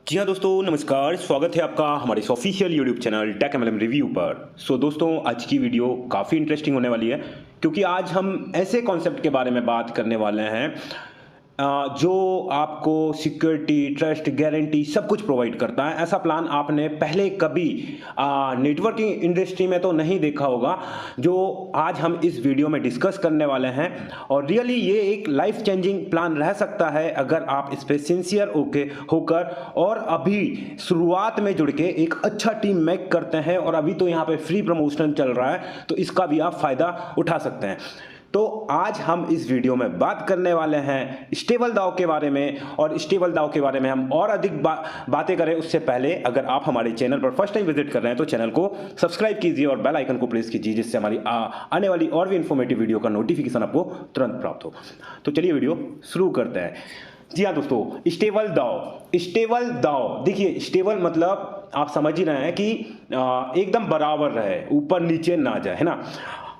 जी हाँ दोस्तों, नमस्कार। स्वागत है आपका हमारे इस official YouTube channel tech MLM review पर। दोस्तों, आज की वीडियो काफ़ी इंटरेस्टिंग होने वाली है क्योंकि आज हम ऐसे कॉन्सेप्ट के बारे में बात करने वाले हैं जो आपको सिक्योरिटी, ट्रस्ट, गारंटी सब कुछ प्रोवाइड करता है। ऐसा प्लान आपने पहले कभी नेटवर्किंग इंडस्ट्री में तो नहीं देखा होगा, जो आज हम इस वीडियो में डिस्कस करने वाले हैं। और रियली ये एक लाइफ चेंजिंग प्लान रह सकता है अगर आप इस पर सिंसियर होकर और अभी शुरुआत में जुड़ के एक अच्छा टीम मेक करते हैं। और अभी तो यहाँ पे फ्री प्रमोशन चल रहा है, तो इसका भी आप फायदा उठा सकते हैं। तो आज हम इस वीडियो में बात करने वाले हैं स्टेबल दाव के बारे में। और स्टेबल दाव के बारे में हम और अधिक बातें करें उससे पहले, अगर आप हमारे चैनल पर फर्स्ट टाइम विजिट कर रहे हैं तो चैनल को सब्सक्राइब कीजिए और बेल आइकन को प्रेस कीजिए, जिससे हमारी आने वाली और भी इंफॉर्मेटिव वीडियो का नोटिफिकेशन आपको तुरंत प्राप्त हो। तो चलिए वीडियो शुरू करते हैं। जी हाँ दोस्तों, स्टेबल दाव देखिए, स्टेबल मतलब आप समझ ही रहे हैं कि एकदम बराबर रहे, ऊपर नीचे ना जाए, है ना।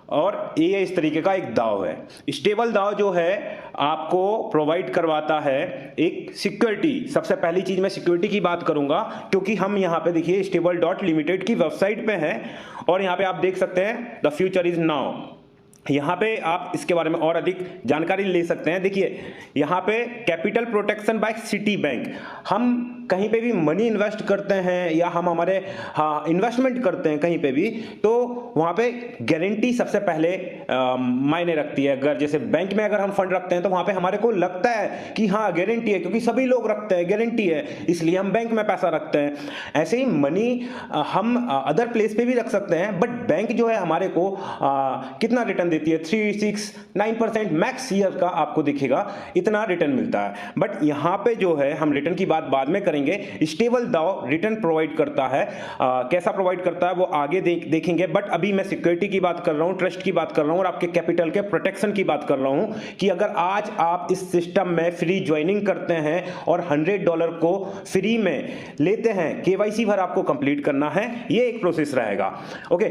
और ये इस तरीके का एक दाव है। स्टेबल दाव जो है आपको प्रोवाइड करवाता है एक सिक्योरिटी। सबसे पहली चीज मैं सिक्योरिटी की बात करूंगा, क्योंकि हम यहाँ पे देखिए stable.limited की वेबसाइट पे हैं और यहाँ पे आप देख सकते हैं द फ्यूचर इज नाउ। यहाँ पे आप इसके बारे में और अधिक जानकारी ले सकते हैं। देखिए यहाँ पे capital protection bye city bank. हम कहीं पे भी मनी इन्वेस्ट करते हैं या हम हमारे इन्वेस्टमेंट करते हैं कहीं पे भी, तो वहाँ पे गारंटी सबसे पहले मायने रखती है। अगर जैसे बैंक में अगर हम फंड रखते हैं तो वहाँ पे हमारे को लगता है कि हाँ गारंटी है, क्योंकि सभी लोग रखते हैं, गारंटी है, इसलिए हम बैंक में पैसा रखते हैं। ऐसे ही मनी हम अदर प्लेस पे भी रख सकते हैं, बट बैंक जो है हमारे को कितना रिटर्न देती है? 3-6-9% मैक्स ईयर का आपको दिखेगा, इतना रिटर्न मिलता है। बट यहाँ पे जो है हम रिटर्न की बात बाद में करेंगे। स्टेबल दाव रिटर्न प्रोवाइड करता है, कैसा प्रोवाइड करता है वो आगे देखेंगे। बट अभी मैं सिक्योरिटी की बात कर रहा हूँ, ट्रस्ट की बात कर रहा हूँ और आपके कैपिटल के प्रोटेक्शन की बात कर रहा हूँ कि अगर आज आप इस सिस्टम में फ्री ज्वाइनिंग करते हैं और $100 को फ्री में लेते हैं, केवाईसी भर आपको कंप्लीट करना है, ये एक प्रोसेस रहेगा। ओके,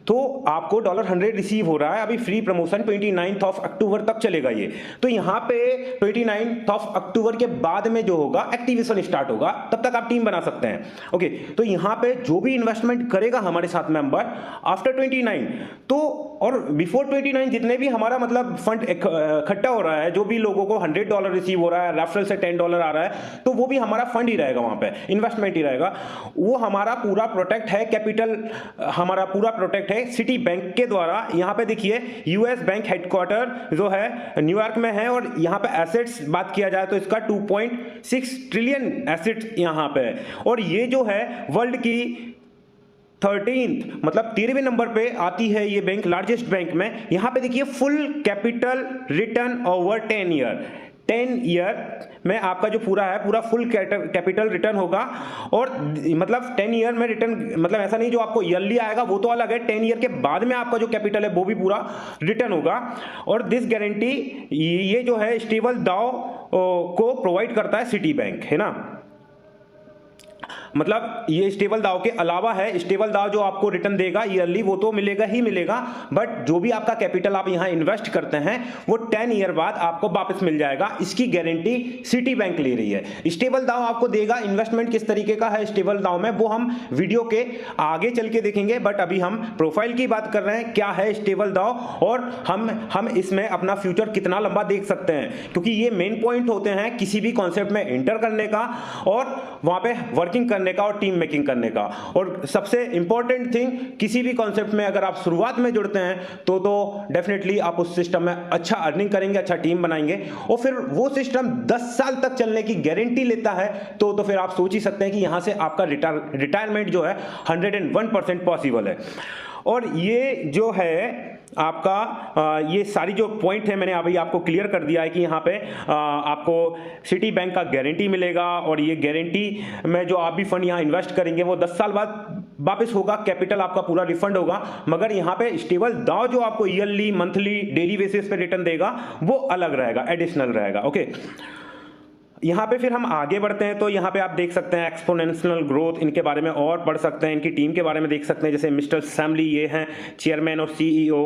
तो आपको $100 रिसीव हो रहा है। अभी फ्री प्रमोशन 29 अक्टूबर तक चलेगा ये। तो यहाँ पे 29 अक्टूबर के बाद में जो होगा एक्टिवेशन स्टार्ट होगा, तब तक आप टीम बना सकते हैं। ओके, तो यहाँ पे जो भी इन्वेस्टमेंट करेगा हमारे साथ मेंबर आफ्टर 29, तो और बिफोर 29 जितने भी हमारा मतलब फंड इकट्ठा हो रहा है, जो भी लोगों को $100 रिसीव हो रहा है, रेफरल से $10 आ रहा है, तो वो भी हमारा फंड ही रहेगा, वहां पे इन्वेस्टमेंट ही रहेगा। वो हमारा पूरा प्रोटेक्ट है, कैपिटल हमारा पूरा प्रोटेक्ट है सिटी बैंक के द्वारा। यहाँ पे देखिए यूएस बैंक हेडक्वार्टर जो है न्यूयॉर्क में है और यहाँ पे एसेट्स बात किया जाए तो इसका 2.6 ट्रिलियन एसेट्स यहाँ पे है। और ये जो है वर्ल्ड की 13th मतलब 13वें नंबर पे आती है ये बैंक, लार्जेस्ट बैंक में। यहाँ पे देखिए full capital return over 10 year में आपका जो पूरा है, पूरा फुल कैपिटल रिटर्न होगा। और मतलब 10 ईयर में रिटर्न मतलब ऐसा नहीं जो आपको ईयरली आएगा, वो तो अलग है। 10 ईयर के बाद में आपका जो कैपिटल है वो भी पूरा रिटर्न होगा। और दिस गारंटी ये जो है स्टेबल दाव को प्रोवाइड करता है सिटी बैंक, है ना। मतलब ये स्टेबल दाव के अलावा है। स्टेबल दाव जो आपको रिटर्न देगा ईयरली वो तो मिलेगा ही मिलेगा, बट जो भी आपका कैपिटल आप यहां इन्वेस्ट करते हैं वो 10 ईयर बाद आपको वापस मिल जाएगा। इसकी गारंटी सिटी बैंक ले रही है। स्टेबल दाव आपको देगा। इन्वेस्टमेंट किस तरीके का है स्टेबल दाव में, वो हम वीडियो के आगे चल के देखेंगे। बट अभी हम प्रोफाइल की बात कर रहे हैं, क्या है स्टेबल दाव और हम इसमें अपना फ्यूचर कितना लंबा देख सकते हैं, क्योंकि ये मेन पॉइंट होते हैं किसी भी कॉन्सेप्ट में एंटर करने का और वहां पे वर्किंग करने का और टीम मेकिंग करने का। और सबसे इंपॉर्टेंट थिंग, किसी भी कॉन्सेप्ट में अगर आप शुरुआत में जुड़ते हैं तो डेफिनेटली आप उस सिस्टम में अच्छा अर्निंग करेंगे, अच्छा टीम बनाएंगे। और फिर वो सिस्टम 10 साल तक चलने की गारंटी लेता है, तो फिर आप सोच ही सकते हैं कि यहां से आपका रिटायरमेंट जो है 101% पॉसिबल है। और ये जो है आपका ये सारी जो पॉइंट है मैंने अभी आपको क्लियर कर दिया है कि यहाँ पे आपको सिटी बैंक का गारंटी मिलेगा। और ये गारंटी में जो आप भी फंड यहाँ इन्वेस्ट करेंगे वो 10 साल बाद वापस होगा, कैपिटल आपका पूरा रिफंड होगा। मगर यहाँ पे स्टेबल दाव जो आपको ईयरली, मंथली, डेली बेसिस पे रिटर्न देगा वो अलग रहेगा, एडिशनल रहेगा। ओके, यहाँ पे फिर हम आगे बढ़ते हैं तो यहाँ पे आप देख सकते हैं एक्सपोनेंशियल ग्रोथ, इनके बारे में और पढ़ सकते हैं, इनकी टीम के बारे में देख सकते हैं। जैसे मिस्टर सैमली, ये हैं चेयरमैन और सीईओ।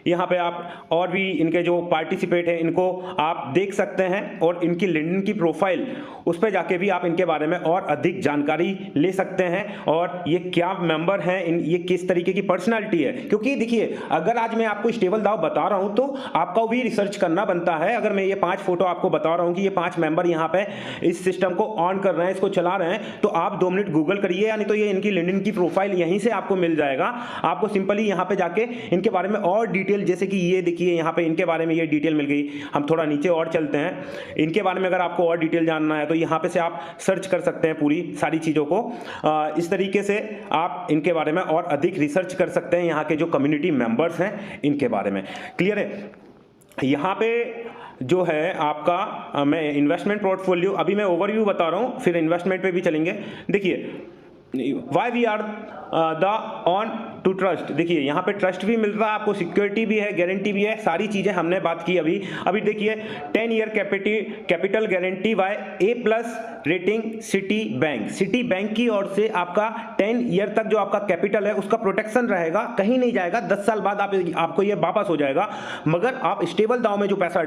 यहाँ पे आप और भी इनके जो पार्टिसिपेट हैं इनको आप देख सकते हैं, और इनकी लिंक्डइन की प्रोफाइल उस पर जाके भी आप इनके बारे में और अधिक जानकारी ले सकते हैं, और ये क्या मेंबर हैं, ये किस तरीके की पर्सनालिटी है। क्योंकि देखिए, अगर आज मैं आपको स्टेबल दाव बता रहा हूं तो आपका भी रिसर्च करना बनता है। अगर मैं ये 5 फोटो आपको बता रहा हूं कि ये 5 मेंबर यहाँ पे इस सिस्टम को ऑन कर रहे हैं, इसको चला रहे हैं, तो आप 2 मिनट गूगल करिए, यानी तो ये इनकी लिंक्डइन की प्रोफाइल यहीं से आपको मिल जाएगा। आपको सिंपली यहाँ पे जाके इनके बारे में और डिटेल, जैसे कि ये देखिए यहाँ पे इनके बारे में ये डिटेल मिल गई। हम थोड़ा नीचे और चलते हैं, इनके बारे में अगर आपको और डिटेल जानना है तो यहाँ पे से आप सर्च कर सकते हैं पूरी सारी चीज़ों को। इस तरीके से आप इनके बारे में और अधिक रिसर्च कर सकते हैं, यहाँ के जो कम्युनिटी मेंबर्स हैं इनके बारे में। क्लियर है? यहाँ पे जो है आपका मैं इन्वेस्टमेंट पोर्टफोलियो, अभी मैं ओवरव्यू बता रहा हूँ, फिर इन्वेस्टमेंट पे भी चलेंगे। देखिए, why we are the on to trust, देखिए यहाँ पे ट्रस्ट भी मिल रहा है आपको, सिक्योरिटी भी है, गारंटी भी है, सारी चीजें हमने बात की अभी देखिए 10 year capital guarantee bye A+ rating city bank की ओर से आपका 10 ईयर तक जो आपका कैपिटल है उसका प्रोटेक्शन रहेगा, कहीं नहीं जाएगा। 10 साल बाद आपको ये वापस हो जाएगा। मगर आप स्टेबल दाव में जो पैसा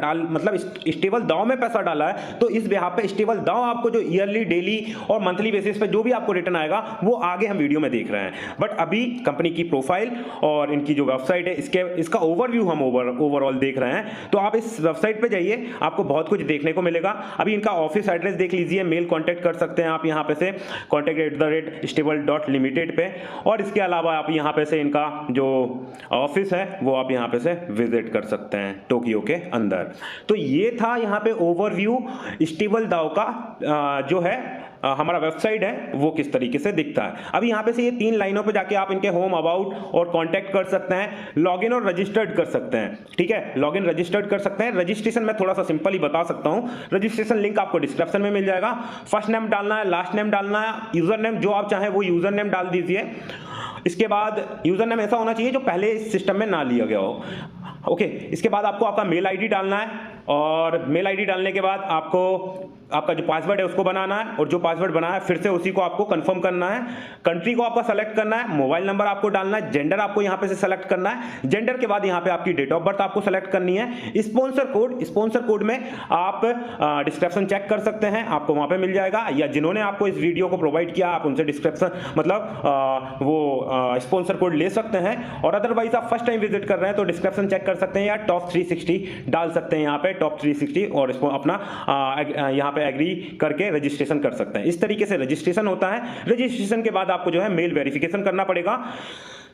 स्टेबल दाव में पैसा डाला है, तो इस बिहाफ पे स्टेबल दाव आपको जो ईयरली, डेली और मंथली बेसिस पे जो भी आपको रिटर्न आएगा वो आगे हम वीडियो में देख रहे हैं। बट अभी कंपनी की प्रोफाइल और इनकी जो वेबसाइट है इसका ओवरव्यू हम ओवरऑल देख रहे हैं। तो आप इस वेबसाइट पे जाइए, आपको बहुत कुछ देखने को मिलेगा। अभी इनका ऑफिस एड्रेस देख लीजिए, मेल कांटेक्ट कर सकते हैं आप यहाँ पे से contact@stable.limited पे, और इसके अलावा आप यहाँ पे से इनका जो ऑफिस है वो आप यहाँ पे से विजिट कर सकते हैं टोक्यो के अंदर। तो ये था यहाँ पे ओवरव्यू स्टेबल दाव का जो है हमारा वेबसाइट है वो किस तरीके से दिखता है। अभी यहाँ पे से ये 3 लाइनों पे जाके आप इनके होम, अबाउट और कांटेक्ट कर सकते हैं, लॉगिन और रजिस्टर्ड कर सकते हैं। ठीक है, लॉगिन रजिस्टर्ड कर सकते हैं। रजिस्ट्रेशन मैं थोड़ा सा सिंपल ही बता सकता हूँ। रजिस्ट्रेशन लिंक आपको डिस्क्रिप्शन में मिल जाएगा। फर्स्ट नेम डालना है, लास्ट नेम डालना है, यूजर नेम जो आप चाहें वो यूजर नेम डाल दीजिए। इसके बाद यूजर नेम ऐसा होना चाहिए जो पहले इस सिस्टम में ना लिया गया हो। ओके, इसके बाद आपको आपका मेल आईडी डालना है, और मेल आईडी डालने के बाद आपको आपका जो पासवर्ड है उसको बनाना है, और जो पासवर्ड बनाया है फिर से उसी को आपको कंफर्म करना है। कंट्री को आपका सेलेक्ट करना है, मोबाइल नंबर आपको डालना है, जेंडर आपको यहाँ पे से सेलेक्ट करना है। जेंडर के बाद यहाँ पे आपकी डेट ऑफ बर्थ आपको सेलेक्ट करनी है। स्पॉन्सर कोड में आप डिस्क्रिप्शन चेक कर सकते हैं, आपको वहाँ पे मिल जाएगा, या जिन्होंने आपको इस वीडियो को प्रोवाइड किया आप उनसे डिस्क्रिप्शन मतलब वो स्पॉन्सर कोड ले सकते हैं। और अदरवाइज आप फर्स्ट टाइम विजिट कर रहे हैं तो डिस्क्रिप्शन चेक कर सकते हैं, या टॉप 360 डाल सकते हैं यहाँ पे टॉप 360, और इसको अपना यहाँ पे एग्री करके रजिस्ट्रेशन कर सकते हैं। इस तरीके से रजिस्ट्रेशन होता है। रजिस्ट्रेशन के बाद आपको जो है मेल वेरिफिकेशन करना पड़ेगा।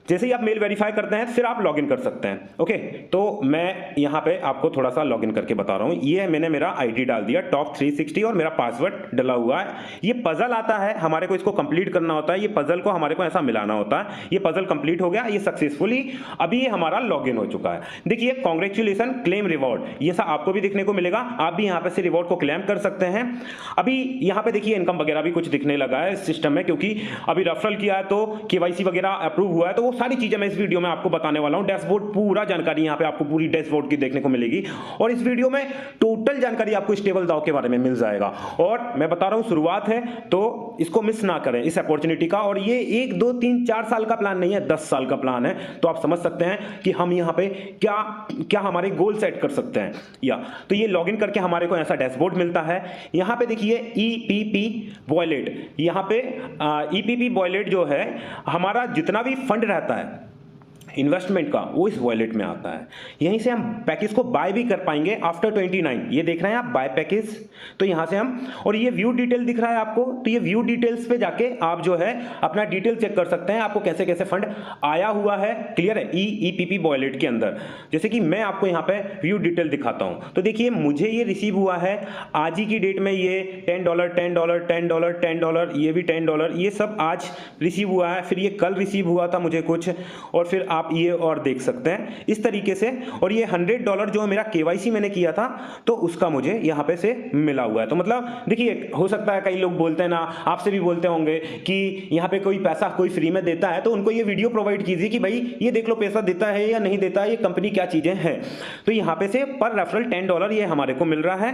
जैसे ही आप मेल वेरीफाई करते हैं फिर आप लॉगिन कर सकते हैं। ओके, तो मैं यहाँ पे आपको थोड़ा सा लॉगिन करके बता रहा हूँ। ये मैंने मेरा आईडी डाल दिया टॉप 360 और मेरा पासवर्ड डला हुआ है। ये पजल आता है, हमारे को इसको कंप्लीट करना होता है। ये पजल को हमारे को ऐसा मिलाना होता है। ये पजल कंप्लीट हो गया, ये सक्सेसफुली अभी ये हमारा लॉगिन हो चुका है। देखिए, कॉन्ग्रेचुलेसन, क्लेम रिवॉर्ड, ये सब आपको भी दिखने को मिलेगा। आप भी यहाँ पे से रिवॉर्ड को क्लेम कर सकते हैं। अभी यहाँ पे देखिए इनकम वगैरह भी कुछ दिखने लगा है सिस्टम में, क्योंकि अभी रेफरल किया है तो केवाईसी वगैरह अप्रूव हुआ है, तो सारी चीजें मैं इस वीडियो में आपको बताने वाला हूं। डैशबोर्ड पूरा जानकारी यहां पे आपको पूरी डैशबोर्ड की देखने को मिलेगी, और इस वीडियो में टोटल जानकारी आपको स्टेबल दाव के बारे में मिल जाएगा। और मैं बता रहा हूं शुरुआत है तो इसको मिस ना करें इस अपॉर्चुनिटी का। और ये 1, 2, 3, 4 साल का प्लान नहीं है, 10 साल का प्लान है। तो आप समझ सकते हैं कि हम यहां पे क्या क्या हमारे गोल सेट कर सकते हैं। या तो ये लॉगिन करके हमारे को ऐसा डैशबोर्ड मिलता है। यहां पे देखिए EPP वॉलेट, यहां पे EPP वॉलेट जो है हमारा जितना भी फंड रहता है इन्वेस्टमेंट का, वो इस वॉलेट में आता है। यहीं से हम पैकेज को बाय भी कर पाएंगे आफ्टर 29। ये देख रहे हैं आप बाय पैकेज, तो यहां से हम, और ये व्यू डिटेल दिख रहा है आपको, तो ये व्यू डिटेल्स पे जाके आप जो है अपना डिटेल चेक कर सकते हैं, आपको कैसे कैसे फंड आया हुआ है। क्लियर है? EPP वॉलेट के अंदर जैसे कि मैं आपको यहाँ पे व्यू डिटेल दिखाता हूं, तो देखिए मुझे ये रिसीव हुआ है आज ही की डेट में, ये $10, $10, $10, $10, ये भी $10, ये सब आज रिसीव हुआ है। फिर ये कल रिसीव हुआ था मुझे कुछ, और फिर आप ये और देख सकते हैं इस तरीके से। और ये $100 जो मेरा केवाईसी मैंने किया था तो उसका मुझे यहाँ पे से मिला हुआ है। तो मतलब देखिए, हो सकता है कई लोग बोलते हैं ना, आपसे भी बोलते होंगे कि यहाँ पे कोई पैसा कोई फ्री में देता है, तो उनको ये वीडियो प्रोवाइड कीजिए कि भाई ये देख लो पैसा देता है या नहीं देता है, ये कंपनी क्या चीजें हैं। तो यहाँ पे से पर रेफरल $10 ये हमारे को मिल रहा है।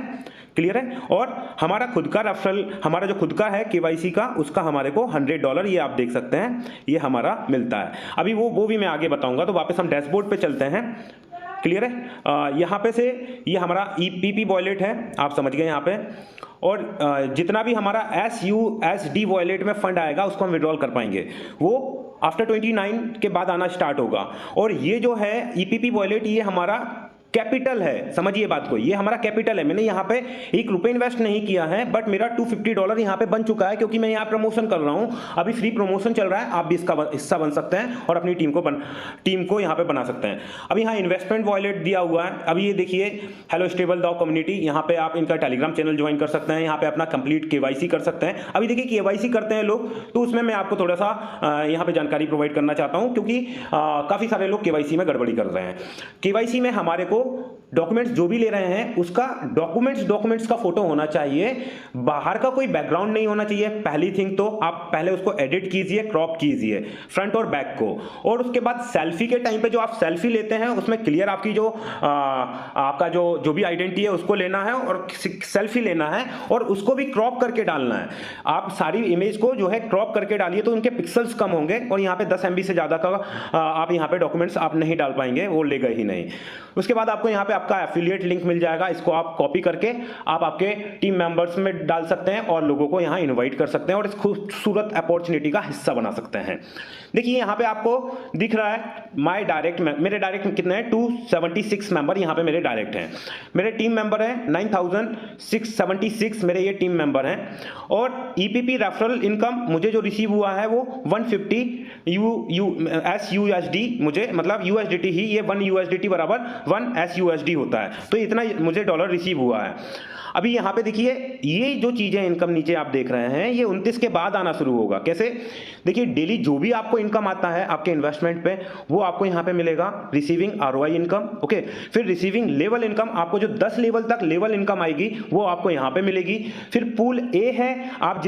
क्लियर है? और हमारा खुद का रेफरल, हमारा जो खुद का है केवाईसी का, उसका हमारे को $100 ये आप देख सकते हैं ये हमारा मिलता है। अभी वो भी मैं आगे बताऊंगा। तो वापस हम डैशबोर्ड पे चलते हैं। क्लियर है। यहाँ पे से ये हमारा EPP वॉलेट है, आप समझ गए यहाँ पे। और जितना भी हमारा SUSD वॉलेट में फंड आएगा उसको हम विड्रॉल कर पाएंगे, वो आफ्टर 29 के बाद आना स्टार्ट होगा। और ये जो है EPP वॉलेट, ये हमारा कैपिटल है, समझिए बात को, ये हमारा कैपिटल है। मैंने यहाँ पे ₹1 इन्वेस्ट नहीं किया है, बट मेरा $250 यहाँ पे बन चुका है, क्योंकि मैं यहाँ प्रमोशन कर रहा हूँ, अभी फ्री प्रमोशन चल रहा है। आप भी इसका हिस्सा बन सकते हैं और अपनी टीम को यहाँ पे बना सकते हैं। अभी यहाँ इन्वेस्टमेंट वॉलेट दिया हुआ है। अभी ये देखिए, हेलो स्टेबल दाओ कम्युनिटी, यहाँ पे आप इनका टेलीग्राम चैनल ज्वाइन कर सकते हैं, यहाँ पे अपना कंप्लीट KYC कर सकते हैं। अभी देखिए KYC करते हैं लोग, तो उसमें मैं आपको थोड़ा सा यहाँ पे जानकारी प्रोवाइड करना चाहता हूँ, क्योंकि काफी सारे लोग KYC में गड़बड़ी कर रहे हैं। KYC में हमारे को डॉक्यूमेंट्स जो भी ले रहे हैं उसका डॉक्यूमेंट्स का फोटो होना चाहिए, बाहर का कोई बैकग्राउंड नहीं होना चाहिए। पहली थिंग तो आप पहले उसको एडिट कीजिए, क्रॉप कीजिए फ्रंट और बैक को, और उसके बाद सेल्फी के टाइम पे जो आप सेल्फी लेते हैं उसमें क्लियर आपकी जो आपका जो भी आइडेंटिटी है उसको लेना है और सेल्फी लेना है, और उसको भी क्रॉप करके डालना है। आप सारी इमेज को जो है क्रॉप करके डालिए तो उनके पिक्सल्स कम होंगे, और यहाँ पे 10 MB से ज्यादा का आप यहाँ पे डॉक्यूमेंट्स आप नहीं डाल पाएंगे, वो लेगा ही नहीं। उसके बाद आपको यहाँ पे आपका एफिलिएट लिंक मिल जाएगा, इसको आप कॉपी करके आप आपके टीम मेंबर्स में डाल सकते हैं और लोगों को यहाँ इनवाइट कर सकते हैं और इस खूबसूरत अपॉर्चुनिटी का हिस्सा बना सकते हैं। देखिए यहाँ पे आपको दिख रहा है माय डायरेक्ट, मेरे डायरेक्ट कितने हैं, 276 मेंबर यहाँ पे मेरे डायरेक्ट हैं। मेरे टीम मेंबर हैं 9676 मेरे ये टीम मेंबर हैं। और EPP रेफरल इनकम मुझे जो रिसीव हुआ है वो 150 SUSD, मुझे मतलब USDT ही, ये 1 USDT बराबर 1 SUSD होता है, तो इतना मुझे डॉलर रिसीव हुआ है। अभी यहाँ पे देखिए, ये जो चीजें इनकम नीचे आप देख रहे हैं ये 29 के बाद आना शुरू होगा। कैसे? देखिए डेली जो भी आपको इनकम आता है आपके इन्वेस्टमेंट पे, वो आपको यहाँ पे मिलेगा रिसीविंग ROI इनकम। ओके, फिर रिसीविंग लेवल इनकम, आपको जो 10 लेवल तक लेवल इनकम आएगी वो आपको यहाँ पे मिलेगी। फिर पूल A है, आप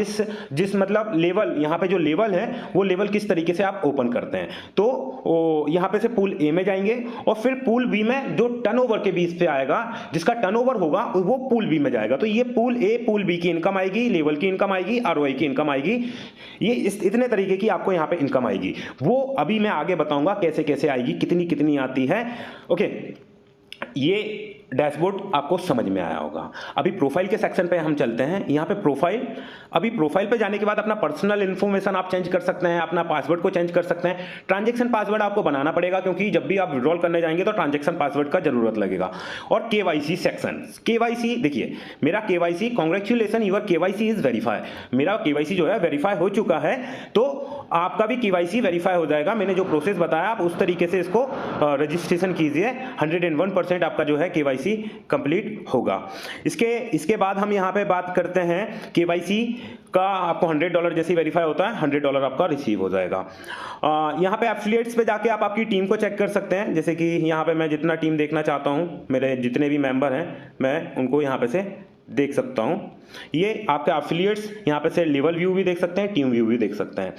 जिस मतलब लेवल, यहाँ पे जो लेवल है वो लेवल किस तरीके से आप ओपन करते हैं, तो यहाँ पे से पूल A में जाएंगे, और फिर पूल B में जो टर्नओवर के बेस पे आएगा, जिसका टर्नओवर होगा वो पूल B में जाएगा। तो ये पूल A पूल B की इनकम आएगी, लेवल की इनकम आएगी, ROI की इनकम आएगी, ये इतने तरीके की आपको यहाँ पे इनकम आएगी। वो अभी मैं आगे बताऊंगा कैसे कैसे आएगी, कितनी कितनी आती है। ओके, ये डैशबोर्ड आपको समझ में आया होगा। अभी प्रोफाइल के सेक्शन पे हम चलते हैं। यहाँ पे प्रोफाइल, अभी प्रोफाइल पे जाने के बाद अपना पर्सनल इन्फॉर्मेशन आप चेंज कर सकते हैं, अपना पासवर्ड को चेंज कर सकते हैं। ट्रांजैक्शन पासवर्ड आपको बनाना पड़ेगा, क्योंकि जब भी आप विड्रॉल करने जाएंगे तो ट्रांजैक्शन पासवर्ड का जरूरत लगेगा। और KYC सेक्शन, KYC देखिए, मेरा KYC, congratulation your KYC is verify, मेरा KYC जो है वेरीफाई हो चुका है, तो आपका भी KYC वेरीफाई हो जाएगा। मैंने जो प्रोसेस बताया आप उस तरीके से इसको रजिस्ट्रेशन कीजिए, 101% आपका जो है KYC कंप्लीट होगा। इसके बाद हम यहाँ पे बात करते हैं KYC का, आपको $100 जैसे वेरीफाई होता है $100 आपका रिसीव हो जाएगा। यहाँ पे एफिलिएट्स पे जाके आप आपकी टीम को चेक कर सकते हैं, जैसे कि यहाँ पे मैं जितना टीम देखना चाहता हूँ, मेरे जितने भी मेंबर हैं मैं उनको यहाँ पे से देख सकता हूँ। ये आपके एफिलिएट्स, यहाँ पे से लेवल व्यू भी देख सकते हैं, टीम व्यू भी देख सकते हैं।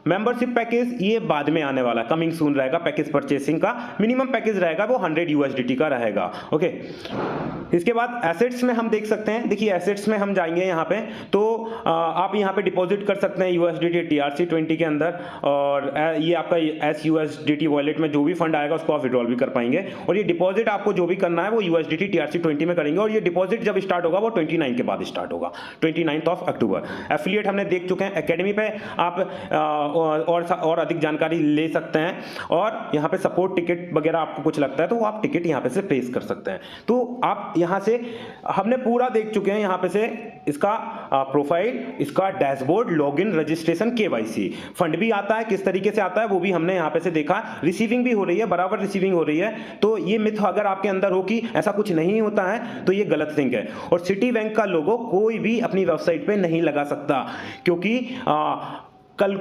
मेंबरशिप पैकेज ये बाद में आने वाला, कमिंग सून रहेगा। पैकेज परचेसिंग का मिनिमम पैकेज रहेगा वो 100 USDT का रहेगा। ओके, इसके बाद एसेट्स में हम देख सकते हैं। देखिए एसेट्स में हम जाएंगे यहाँ पे, तो आप यहाँ पे डिपॉजिट कर सकते हैं USDT TRC20 के अंदर, और ये आपका SUSDT वॉलेट में जो भी फंड आएगा उसको आप विड्रॉल भी कर पाएंगे। और ये डिपॉजिट आपको जो भी करना है वो USDT TRC20 में करेंगे, और ये डिपॉजिट जब स्टार्ट होगा वो 29 के बाद स्टार्ट होगा, 29 अक्टूबर। एफिलिएट हमने देख चुके हैं। एकेडमी पे आप और अधिक जानकारी ले सकते हैं, और यहाँ पे सपोर्ट टिकट वगैरह आपको कुछ लगता है तो वो आप टिकट यहाँ पे से प्लेस कर सकते हैं। तो आप यहाँ से हमने पूरा देख चुके हैं, यहाँ पे से इसका प्रोफाइल, इसका dashboard, login, registration, KYC, fund भी आता है किस तरीके से आता है वो भी हमने यहाँ पे से देखा। रिसीविंग भी हो रही है, बराबर रिसीविंग हो रही है। तो ये मिथ अगर आपके अंदर हो कि ऐसा कुछ नहीं होता है तो ये गलत थिंग है। और सिटी बैंक का लोगो कोई भी अपनी वेबसाइट पे नहीं लगा सकता, क्योंकि कल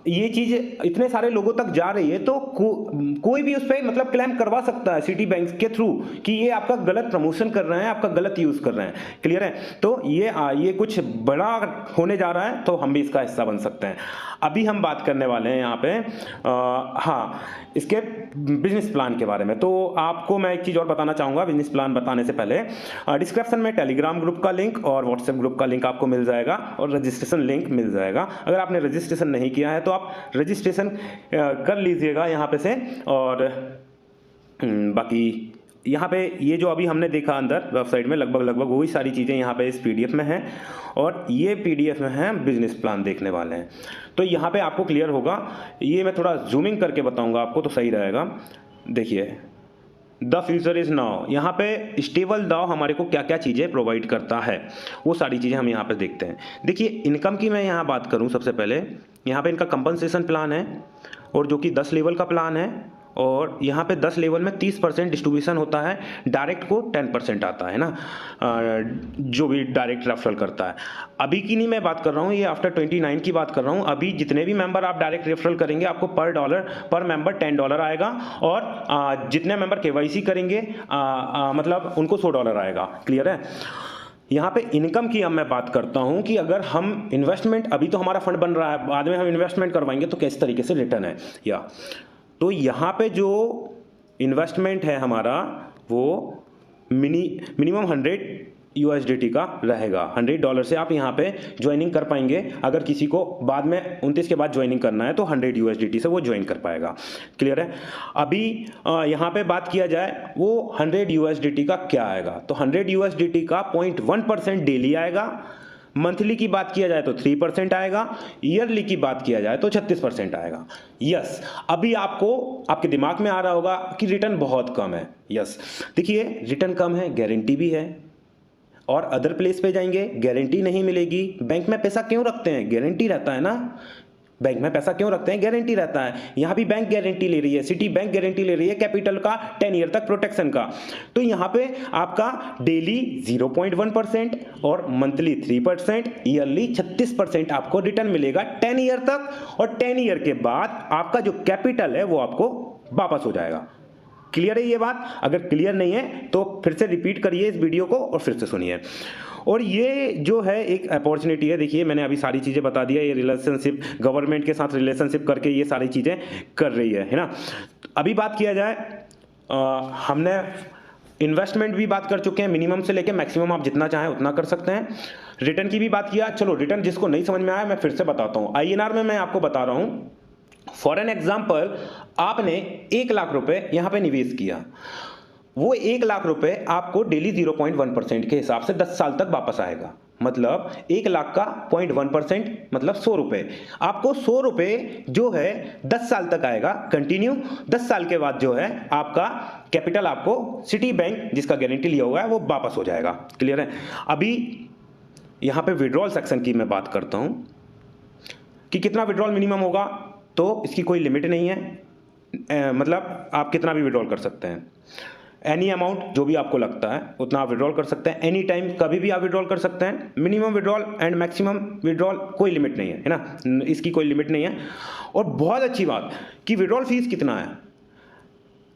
ये चीज इतने सारे लोगों तक जा रही है तो कोई भी उस पर मतलब क्लेम करवा सकता है सिटी बैंक के थ्रू कि ये आपका गलत प्रमोशन कर रहे हैं, आपका गलत यूज कर रहे हैं। क्लियर है? तो ये कुछ बड़ा होने जा रहा है, तो हम भी इसका हिस्सा बन सकते हैं। अभी हम बात करने वाले हैं यहाँ पे हाँ, इसके बिजनेस प्लान के बारे में। तो आपको मैं एक चीज़ और बताना चाहूँगा बिजनेस प्लान बताने से पहले। डिस्क्रिप्शन में टेलीग्राम ग्रुप का लिंक और व्हाट्सएप ग्रुप का लिंक आपको मिल जाएगा, और रजिस्ट्रेशन लिंक मिल जाएगा। अगर आपने रजिस्ट्रेशन नहीं किया है तो आप रजिस्ट्रेशन कर लीजिएगा यहाँ पे से। और बाकी यहाँ पे ये जो अभी हमने देखा अंदर वेबसाइट में लगभग वही सारी चीज़ें यहाँ पे इस पीडीएफ में हैं, और ये पीडीएफ में है बिजनेस प्लान देखने वाले हैं। तो यहाँ पे आपको क्लियर होगा, ये मैं थोड़ा जूमिंग करके बताऊँगा आपको तो सही रहेगा। देखिए द फ्यूचर इज़ नाउ, यहाँ पे स्टेबल दाव हमारे को क्या क्या चीज़ें प्रोवाइड करता है वो सारी चीज़ें हम यहाँ पे देखते हैं। देखिए इनकम की मैं यहाँ बात करूँ, सबसे पहले यहाँ पे इनका कंपनसेशन प्लान है, और जो कि 10 लेवल का प्लान है, और यहाँ पे 10 लेवल में 30% डिस्ट्रीब्यूशन होता है, डायरेक्ट को 10% आता है ना, जो भी डायरेक्ट रेफरल करता है। अभी की नहीं मैं बात कर रहा हूँ, ये आफ्टर 29 की बात कर रहा हूँ। अभी जितने भी मेंबर आप डायरेक्ट रेफरल करेंगे आपको पर मेंबर $10 आएगा, और जितने मेंबर केवाईसी करेंगे मतलब उनको $100 आएगा। क्लियर है। यहाँ पे इनकम की अब मैं बात करता हूँ कि अगर हम इन्वेस्टमेंट, अभी तो हमारा फंड बन रहा है, बाद में हम इन्वेस्टमेंट करवाएंगे तो किस तरीके से रिटर्न है या, तो यहाँ पे जो इन्वेस्टमेंट है हमारा वो मिनिमम $100 का रहेगा। $100 से आप यहाँ पे ज्वाइनिंग कर पाएंगे। अगर किसी को बाद में 29 के बाद ज्वाइनिंग करना है तो $100 से वो ज्वाइन कर पाएगा। क्लियर है। अभी यहाँ पे बात किया जाए वो $100 का क्या आएगा, तो $100 का 0.1% डेली आएगा। मंथली की बात किया जाए तो 3% आएगा, ईयरली की बात किया जाए तो 36% आएगा। यस, अभी आपको आपके दिमाग में आ रहा होगा कि रिटर्न बहुत कम है। यस, देखिए रिटर्न कम है, गारंटी भी है, और अदर प्लेस पे जाएंगे गारंटी नहीं मिलेगी। बैंक में पैसा क्यों रखते हैं, गारंटी रहता है ना। बैंक में पैसा क्यों रखते हैं, गारंटी रहता है। यहाँ भी बैंक गारंटी ले रही है, सिटी बैंक गारंटी ले रही है कैपिटल का 10 ईयर तक प्रोटेक्शन का। तो यहाँ पे आपका डेली 0.1% और मंथली 3%, ईयरली 36% आपको रिटर्न मिलेगा 10 ईयर तक, और 10 ईयर के बाद आपका जो कैपिटल है वो आपको वापस हो जाएगा। क्लियर है ये बात? अगर क्लियर नहीं है तो फिर से रिपीट करिए इस वीडियो को और फिर से सुनिए। और ये जो है एक अपॉर्चुनिटी है। देखिए मैंने अभी सारी चीज़ें बता दिया, ये रिलेशनशिप, गवर्नमेंट के साथ रिलेशनशिप करके ये सारी चीज़ें कर रही है ना। अभी बात किया जाए, हमने इन्वेस्टमेंट भी बात कर चुके हैं, मिनिमम से लेके मैक्सिमम आप जितना चाहें उतना कर सकते हैं। रिटर्न की भी बात किया। चलो रिटर्न जिसको नहीं समझ में आया मैं फिर से बताता हूँ। INR में मैं आपको बता रहा हूँ। फॉर एन एग्जाम्पल, आपने 1 लाख रुपए यहाँ पे निवेश किया, वो 1 लाख रुपए आपको डेली 0.1% के हिसाब से 10 साल तक वापस आएगा। मतलब 1 लाख का 0.1% मतलब 100 रुपए। आपको 100 रुपए जो है 10 साल तक आएगा कंटिन्यू। 10 साल के बाद जो है आपका कैपिटल आपको सिटी बैंक जिसका गारंटी लिया हुआ है वो वापस हो जाएगा। क्लियर है। अभी यहाँ पे विड्रॉल सेक्शन की मैं बात करता हूँ कि कितना विड्रॉल मिनिमम होगा, तो इसकी कोई लिमिट नहीं है। मतलब आप कितना भी विड्रॉल कर सकते हैं, एनी अमाउंट जो भी आपको लगता है उतना आप विड्रॉल कर सकते हैं। एनी टाइम कभी भी आप विड्रॉल कर सकते हैं। Minimum withdrawal and maximum withdrawal कोई लिमिट नहीं है ना, इसकी कोई लिमिट नहीं है। और बहुत अच्छी बात कि विड्रॉल फीस कितना है,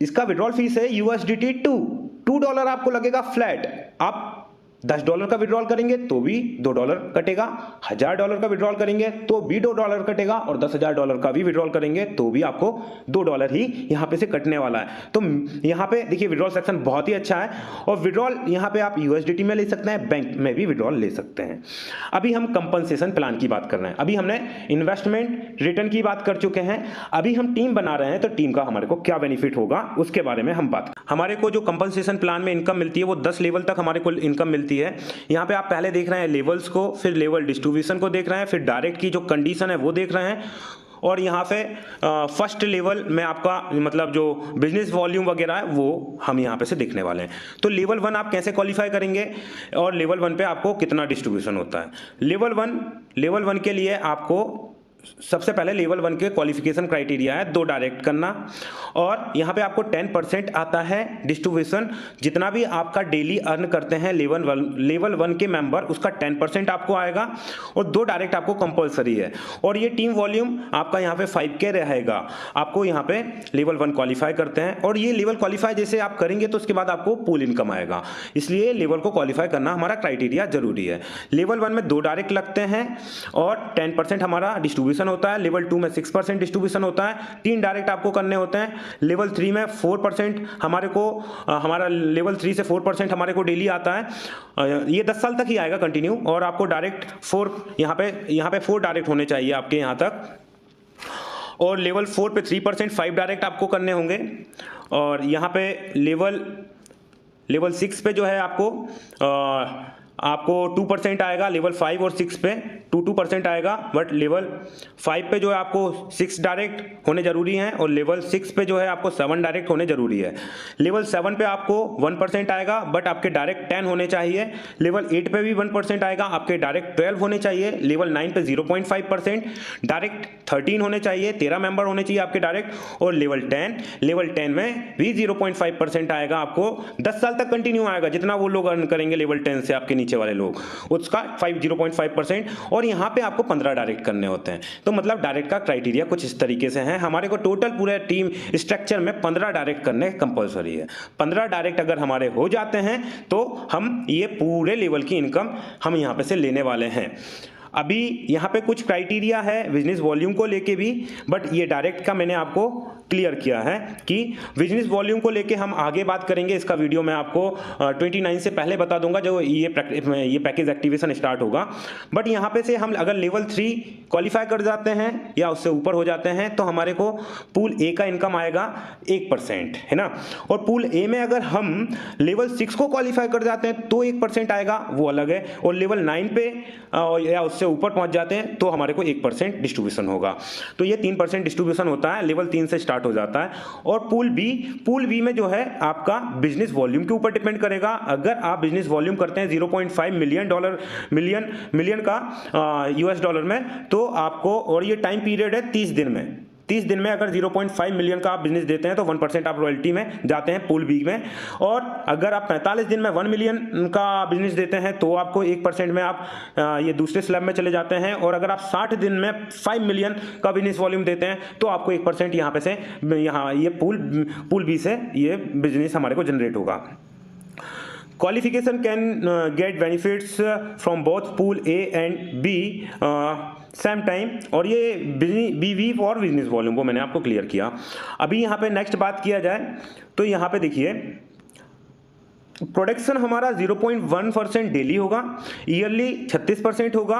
इसका विड्रॉल फीस है USDT $2 आपको लगेगा फ्लैट। आप $10 का विड्रॉल करेंगे तो भी $2 कटेगा, $1000 का विड्रॉल करेंगे तो भी $2 कटेगा, और $10,000 का भी विड्रॉल करेंगे तो भी आपको $2 ही यहाँ पे से कटने वाला है। तो यहाँ पे देखिए विड्रॉल सेक्शन बहुत ही अच्छा है, और विड्रॉल यहाँ पे आप USDT में ले सकते हैं, बैंक में भी विड्रॉल ले सकते हैं। अभी हम कंपनसेशन प्लान की बात कर रहे हैं। अभी हमने इन्वेस्टमेंट रिटर्न की बात कर चुके हैं। अभी हम टीम बना रहे हैं, तो टीम का हमारे को क्या बेनिफिट होगा उसके बारे में हम बात। हमारे को जो कंपनसेशन प्लान में इनकम मिलती है वो 10 लेवल तक हमारे को इनकम मिलती है। यहाँ पे आप पहले देख रहे हैं लेवल्स को, फिर लेवल डिस्ट्रीब्यूशन को देख रहे हैं, फिर डायरेक्ट की जो कंडीशन है वो देख रहे हैं, और यहाँ पे फर्स्ट लेवल में आपका मतलब जो बिजनेस वॉल्यूम वगैरह है वो हम यहाँ पे से देखने वाले हैं। तो लेवल 1 आप कैसे क्वालिफाई करेंगे, और लेवल 1 पे आपको कितना डिस्ट्रीब्यूशन होता है। लेवल 1 के लिए आपको सबसे पहले लेवल 1 के क्वालिफिकेशन क्राइटेरिया है 2 डायरेक्ट करना, और यहाँ पे आपको 10% आता है डिस्ट्रीब्यूशन। जितना भी आपका डेली अर्न करते हैं लेवल 1 के मेंबर, उसका 10% आपको आएगा, और 2 डायरेक्ट आपको कंपलसरी है। और ये टीम वॉल्यूम आपका यहाँ पे 5K रहेगा। आपको यहाँ पे लेवल 1 क्वालिफाई करते हैं, और ये लेवल क्वालिफाई जैसे आप करेंगे तो उसके बाद आपको पूल इनकम आएगा, इसलिए लेवल को क्वालिफाई करना हमारा क्राइटेरिया जरूरी है। लेवल 1 में 2 डायरेक्ट लगते हैं और 10% हमारा डिस्ट्रीब्यूशन होता है। लेवल 2 में 6% डिस्ट्रीब्यूशन होता है, 3 डायरेक्ट आपको करने होते हैं। लेवल 3 में 4% हमारा लेवल 3 से 4% हमारे को डेली आता है। ये 10 साल तक ही आएगा कंटिन्यू, और आपको डायरेक्ट 4 यहाँ पे 4 डायरेक्ट होने चाहिए आपके यहाँ तक, और लेवल 4 पे 3% 5 डायरेक्ट आपको करने होंगे। और यहाँ पे लेवल लेवल 6 पे जो है आपको 2% आएगा, लेवल 5 और 6 पे 2% आएगा, बट लेवल 5 पे जो है आपको 6 डायरेक्ट होने जरूरी है और लेवल 6 पे जो है आपको 7 डायरेक्ट होने जरूरी है। लेवल 7 पे आपको 1% आएगा, बट आपके डायरेक्ट 10 होने चाहिए। लेवल 8 पे भी 1% आएगा, आपके डायरेक्ट 12 होने चाहिए। लेवल 9 पे 0.5%, डायरेक्ट 13 होने चाहिए, 13 मेंबर होने चाहिए आपके डायरेक्ट। और लेवल 10 में भी 0.5% आएगा, आपको 10 साल तक कंटिन्यू आएगा, जितना वो लोग अर्न करेंगे लेवल 10 से आपके नीचे वाले लोग, उसका 0.5%। और यहां पे आपको 15 डायरेक्ट करने होते हैं। तो मतलब डायरेक्ट का क्राइटेरिया कुछ इस तरीके से है। हमारे को टोटल पूरे टीम स्ट्रक्चर में 15 डायरेक्ट करने कंपलसरी है। 15 डायरेक्ट अगर हमारे हो जाते हैं तो हम ये पूरे लेवल की इनकम हम यहां पे से लेने वाले हैं। अभी यहाँ पे कुछ क्राइटेरिया है बिजनेस वॉल्यूम को लेके भी, बट ये डायरेक्ट का मैंने आपको क्लियर किया है कि बिजनेस वॉल्यूम को लेके हम आगे बात करेंगे। इसका वीडियो मैं आपको 29 से पहले बता दूंगा जो ये पैकेज एक्टिवेशन स्टार्ट होगा। बट यहाँ पे से हम अगर लेवल 3 क्वालिफाई कर जाते हैं या उससे ऊपर हो जाते हैं तो हमारे को पूल ए का इनकम आएगा 1%, है ना। और पूल ए में अगर हम लेवल 6 को क्वालिफाई कर जाते हैं तो 1% आएगा, वो अलग है। और लेवल 9 पे या उससे ऊपर पहुंच जाते हैं तो हमारे को 1% डिस्ट्रीब्यूशन होगा। तो ये 3% डिस्ट्रीब्यूशन होता है, लेवल 3 से स्टार्ट हो जाता है। और पूल बी में जो है आपका बिजनेस वॉल्यूम के ऊपर डिपेंड करेगा। अगर आप बिजनेस वॉल्यूम करते हैं 0.5 मिलियन का यूएस डॉलर में, तो आपको, और ये टाइम पीरियड है 30 दिन में, 30 दिन में अगर 0.5 मिलियन का आप बिजनेस देते हैं तो 1% आप रॉयल्टी में जाते हैं पूल बी में। और अगर आप 45 दिन में 1 मिलियन का बिजनेस देते हैं तो आपको 1% में आप ये दूसरे स्लैब में चले जाते हैं। और अगर आप 60 दिन में 5 मिलियन का बिजनेस वॉल्यूम देते हैं तो आपको 1% यहाँ पे से ये पूल बी से ये बिजनेस हमारे को जनरेट होगा। Qualification can get benefits from both pool A and B same time. और ये बी फॉर बिजनेस वॉल्यूम को मैंने आपको क्लियर किया। अभी यहाँ पे नेक्स्ट बात किया जाए तो यहाँ पे देखिए प्रोडक्शन हमारा 0.1% डेली होगा, ईयरली 36% होगा।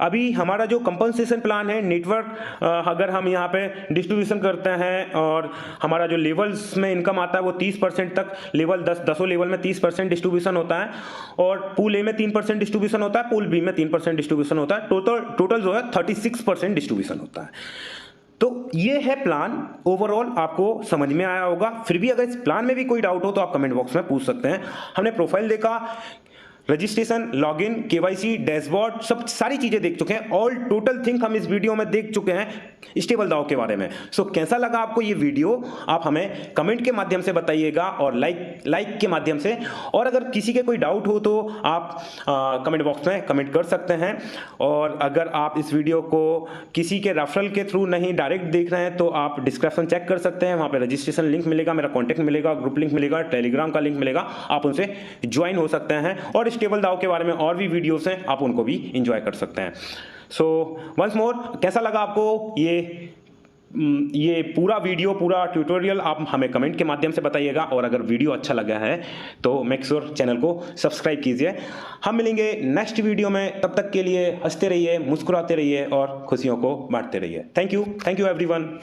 अभी हमारा जो कंपनसेशन प्लान है नेटवर्क, अगर हम यहाँ पे डिस्ट्रीब्यूशन करते हैं और हमारा जो लेवल्स में इनकम आता है वो 30% तक, लेवल 10 लेवल में 30% डिस्ट्रीब्यूशन होता है। और पूल ए में 3% डिस्ट्रीब्यूशन होता है, पूल बी में 3% डिस्ट्रीब्यूशन होता है। टोटल जो है 36% डिस्ट्रीब्यूशन होता है। तो ये है प्लान। ओवरऑल आपको समझ में आया होगा। फिर भी अगर इस प्लान में भी कोई डाउट हो तो आप कमेंट बॉक्स में पूछ सकते हैं। हमने प्रोफाइल देखा, रजिस्ट्रेशन, लॉगिन, केवाईसी, डैशबोर्ड, सब सारी चीजें देख चुके हैं। ऑल टोटल थिंग हम इस वीडियो में देख चुके हैं स्टेबल दाव के बारे में। सो कैसा लगा आपको ये वीडियो, आप हमें कमेंट के माध्यम से बताइएगा और लाइक के माध्यम से। और अगर किसी के कोई डाउट हो तो आप कमेंट बॉक्स में कमेंट कर सकते हैं। और अगर आप इस वीडियो को किसी के रेफरल के थ्रू नहीं डायरेक्ट देख रहे हैं तो आप डिस्क्रिप्शन चेक कर सकते हैं, वहां पर रजिस्ट्रेशन लिंक मिलेगा, मेरा कॉन्टैक्ट मिलेगा, ग्रुप लिंक मिलेगा, टेलीग्राम का लिंक मिलेगा, आप उनसे ज्वाइन हो सकते हैं। और स्टेबल दाव के बारे में और भी वीडियोस हैं, आप उनको भी एंजॉय कर सकते हैं। सो वंस मोर, कैसा लगा आपको ये पूरा वीडियो, पूरा ट्यूटोरियल, आप हमें कमेंट के माध्यम से बताइएगा। और अगर वीडियो अच्छा लगा है तो मेक श्योर चैनल को सब्सक्राइब कीजिए। हम मिलेंगे नेक्स्ट वीडियो में, तब तक के लिए हंसते रहिए, मुस्कुराते रहिए और खुशियों को बांटते रहिए। Thank you everyone.